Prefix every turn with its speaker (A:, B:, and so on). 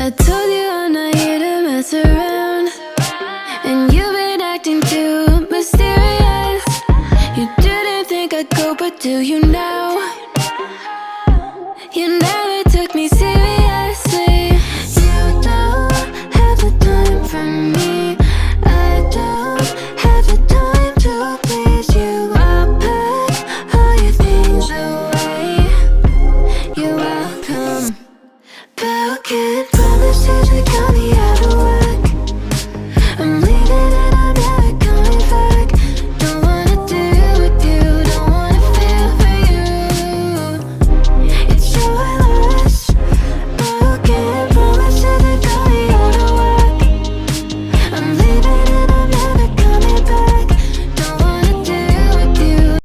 A: I told you I'm not here to mess around, and you've been acting too mysterious. You didn't think I'd go, but do you now? You never